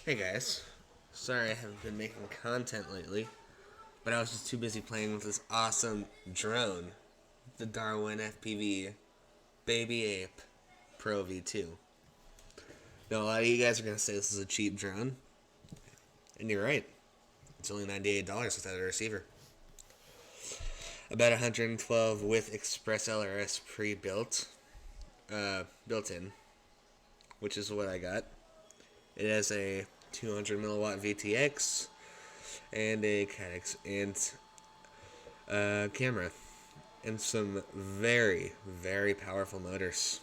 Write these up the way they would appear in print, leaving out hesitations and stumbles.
Hey guys, sorry I haven't been making content lately, but I was just too busy playing with this awesome drone, the Darwin FPV Baby Ape Pro V2. Now a lot of you guys are going to say this is a cheap drone, and you're right. It's only $98 without a receiver. About 112 with Express LRS pre-built, built in, which is what I got. It has a 200 milliwatt VTX and a Cadex and camera and some very, very powerful motors.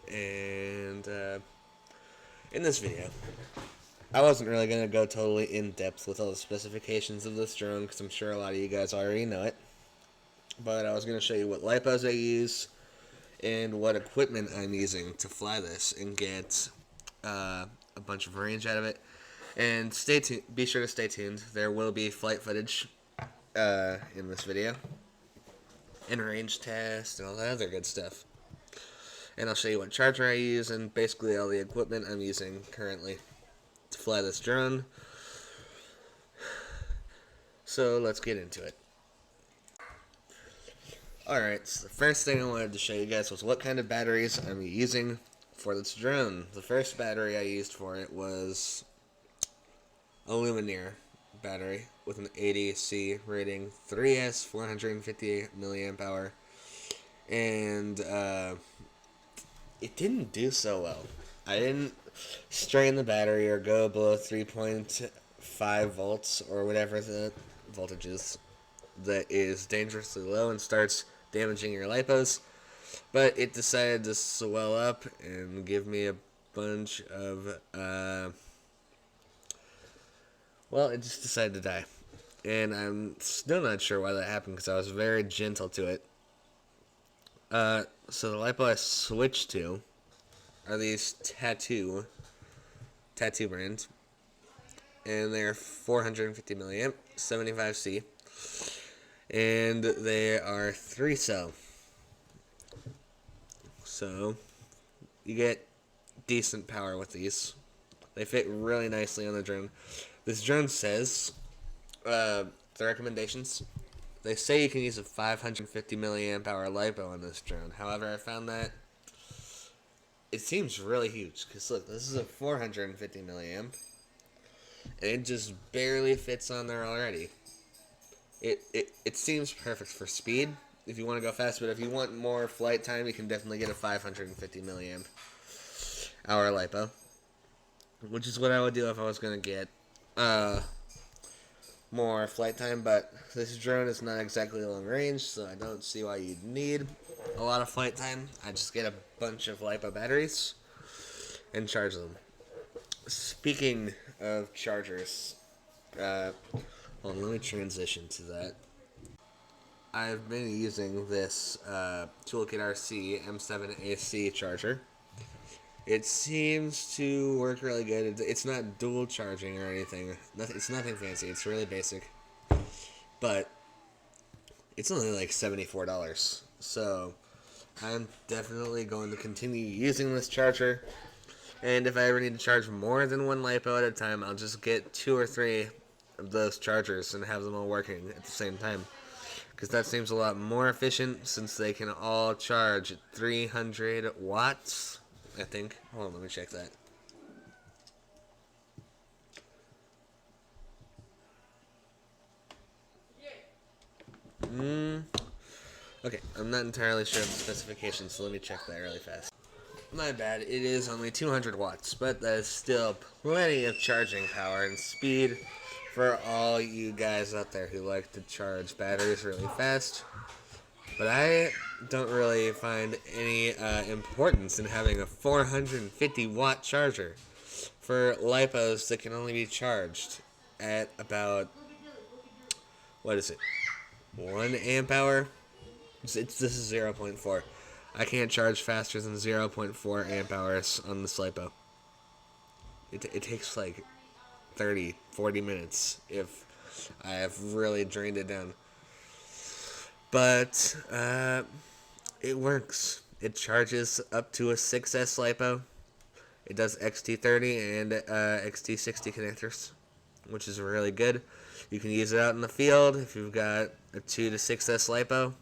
And in this video, I wasn't really going to go totally in depth with all the specifications of this drone because I'm sure a lot of you guys already know it. But I was going to show you what lipos I use and what equipment I'm using to fly this and get a bunch of range out of it. And stay tuned. Be sure to stay tuned. There will be flight footage in this video, and range test and all that other good stuff. And I'll show you what charger I use and basically all the equipment I'm using currently to fly this drone. So let's get into it. Alright, so the first thing I wanted to show you guys was what kind of batteries I'm using for this drone. The first battery I used for it was a Lumineer battery with an 80C rating, 3S, 450 milliamp hour, and it didn't do so well. I didn't strain the battery or go below 3.5 volts or whatever the voltage is that is dangerously low and starts damaging your lipos. But it decided to swell up and give me a bunch of, well, it just decided to die. And I'm still not sure why that happened because I was very gentle to it. So the lipo I switched to are these tattoo brands, and they're 450 milliamp, 75C, and they are 3 cell. So you get decent power with these. They fit really nicely on the drone. This drone says the recommendations. They say you can use a 550 milliamp hour lipo on this drone. However, I found that it seems really huge. Because look, this is a 450 milliamp, and it just barely fits on there already. It seems perfect for speed if you want to go fast, but if you want more flight time, you can definitely get a 550 milliamp hour lipo, which is what I would do if I was going to get more flight time. But this drone is not exactly long range, so I don't see why you'd need a lot of flight time. I just get a bunch of lipo batteries and charge them. Speaking of chargers, well, let me transition to that. I've been using this Toolkit RC M7AC charger. It seems to work really good. It's not dual charging or anything. It's nothing fancy. It's really basic. But it's only like $74. So I'm definitely going to continue using this charger. And if I ever need to charge more than one lipo at a time, I'll just get 2 or 3 of those chargers and have them all working at the same time. Because that seems a lot more efficient since they can all charge at 300 watts, I think. Hold on, let me check that. Okay, I'm not entirely sure of the specifications, so let me check that really fast. My bad, it is only 200 watts, but that is still plenty of charging power and speed for all you guys out there who like to charge batteries really fast. But I don't really find any importance in having a 450 watt charger for lipos that can only be charged at about, what is it, 1 amp hour? This is 0.4. I can't charge faster than 0.4 amp hours on this lipo. It takes like 30, 40 minutes if I have really drained it down. But it works. It charges up to a 6S lipo, It does XT30 and XT60 connectors, which is really good. You can use it out in the field if you've got a 2 to 6S LiPo,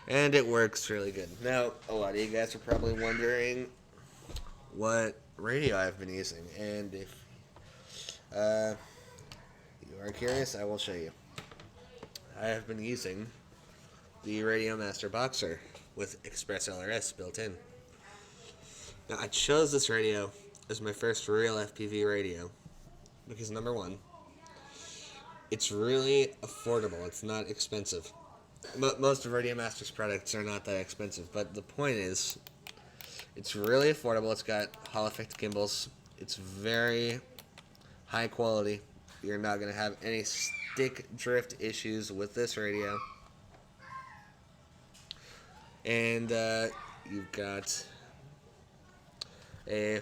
and it works really good. Now, a lot of you guys are probably wondering what radio I've been using, and if you are curious, I will show you. I have been using the Radio Master Boxer with Express LRS built in. Now, I chose this radio as my first real FPV radio because, number one, it's really affordable. It's not expensive. Most of Radio Master's products are not that expensive, but the point is, it's really affordable. It's got Hall effect gimbals. It's very high quality. You're not going to have any stick drift issues with this radio. And you've got a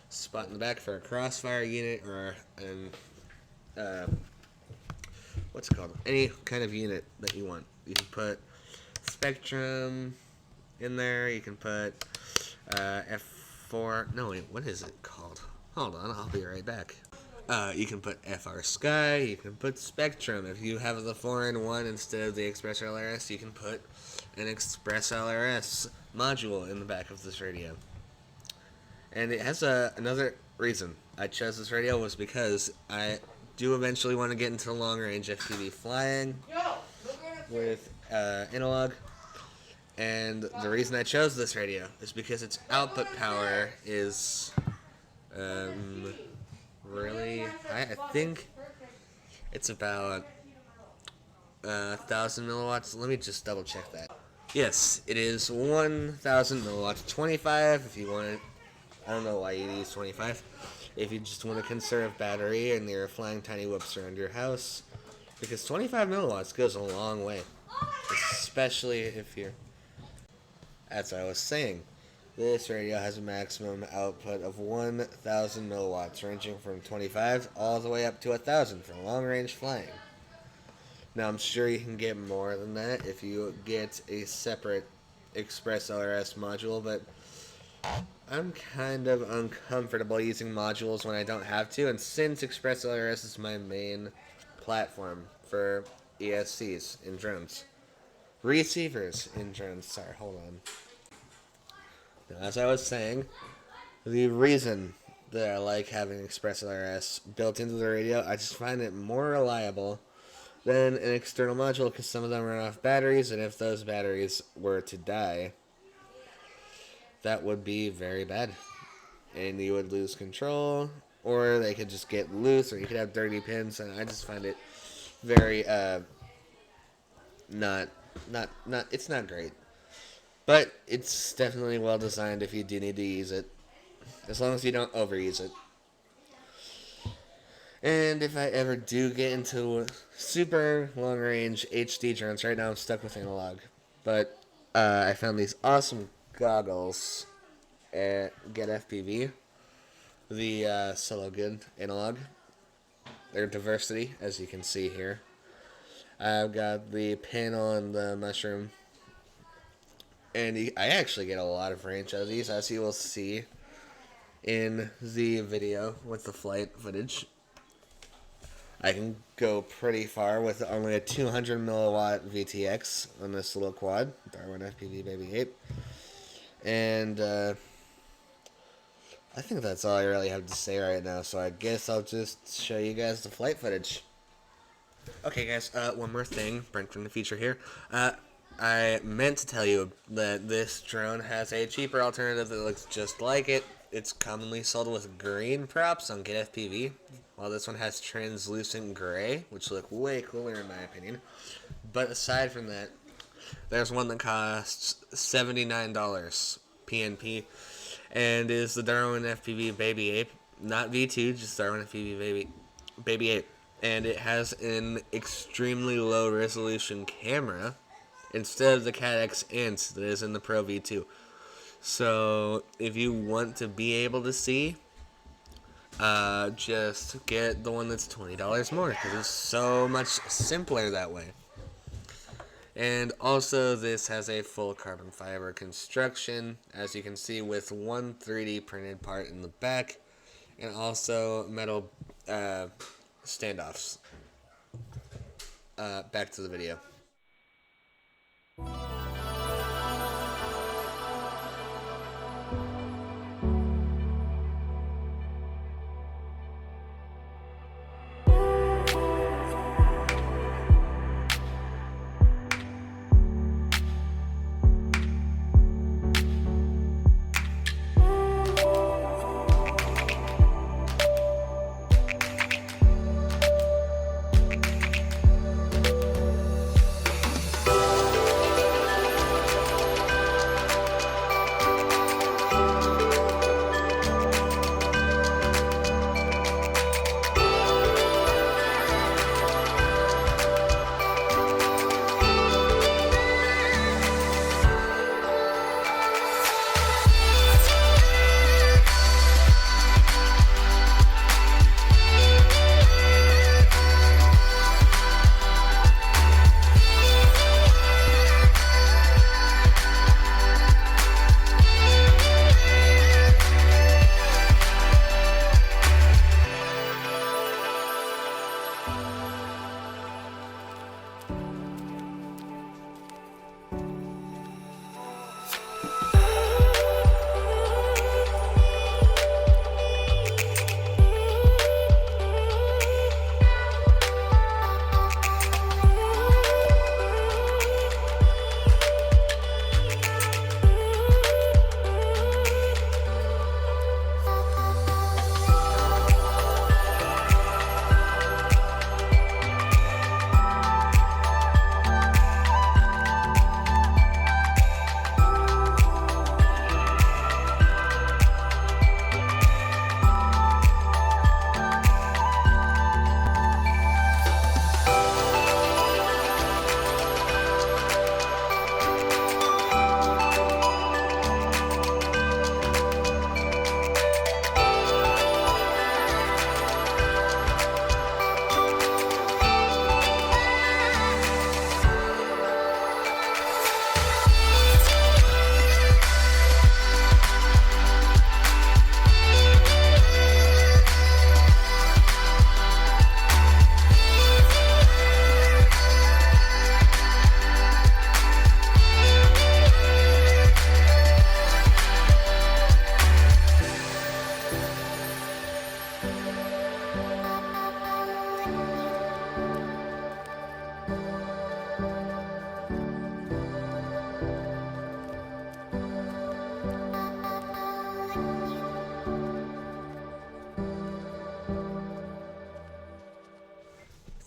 spot in the back for a crossfire unit or what's it called? Any kind of unit that you want. You can put Spectrum in there. You can put F4. No, wait, what is it called? Hold on, I'll be right back. You can put FR Sky. You can put Spectrum. If you have the 4-in-1 instead of the Express LRS, you can put an Express LRS module in the back of this radio. And it has another reason I chose this radio was because I do eventually want to get into long-range FPV flying with analog. And the reason I chose this radio is because its output power is really high. I think it's about 1,000 milliwatts. Let me just double check that. Yes, it is 1,000 milliwatts. 25 if you want it. I don't know why you use 25. If you just want to conserve battery and you're flying tiny whoops around your house. Because 25 milliwatts goes a long way. Especially if you're... As I was saying, this radio has a maximum output of 1,000 milliwatts, ranging from 25 all the way up to 1,000 for long-range flying. Now, I'm sure you can get more than that if you get a separate Express LRS module, but I'm kind of uncomfortable using modules when I don't have to, and since Express LRS is my main platform for ESCs in drones. Receivers in drones, sorry, hold on. Now, as I was saying, the reason that I like having Express LRS built into the radio, I just find it more reliable than an external module because some of them run off batteries, and if those batteries were to die, that would be very bad. And you would lose control, or they could just get loose, or you could have dirty pins, and I just find it very, it's not great. But it's definitely well designed if you do need to use it, as long as you don't overuse it. And if I ever do get into super long-range HD drones, right now I'm stuck with analog, but I found these awesome goggles at Get FPV, the Solo Good analog. They're diversity, as you can see here. I've got the pin on the mushroom, and I actually get a lot of range out of these, as you will see in the video with the flight footage. I can go pretty far with only a 200 milliwatt VTX on this little quad, Darwin FPV Baby 8. And I think that's all I really have to say right now, so I guess I'll just show you guys the flight footage. Okay guys, one more thing, Brent from the future here. I meant to tell you that this drone has a cheaper alternative that looks just like it. It's commonly sold with green props on Get FPV, while this one has translucent gray, which look way cooler in my opinion. But aside from that, there's one that costs $79 PNP, and is the Darwin FPV Baby 8, not V2, just Darwin FPV Baby 8. And it has an extremely low resolution camera instead of the CAT-X Int that is in the Pro V2. So if you want to be able to see, just get the one that's $20 more, because it's so much simpler that way. And also this has a full carbon fiber construction, as you can see, with one 3D printed part in the back, and also metal standoffs. Back to the video.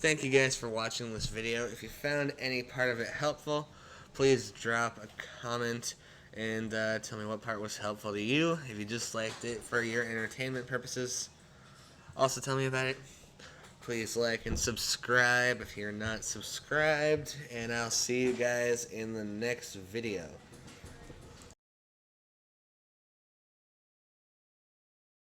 Thank you guys for watching this video. If you found any part of it helpful, please drop a comment and tell me what part was helpful to you. If you just liked it for your entertainment purposes, also tell me about it. Please like and subscribe if you're not subscribed, and I'll see you guys in the next video.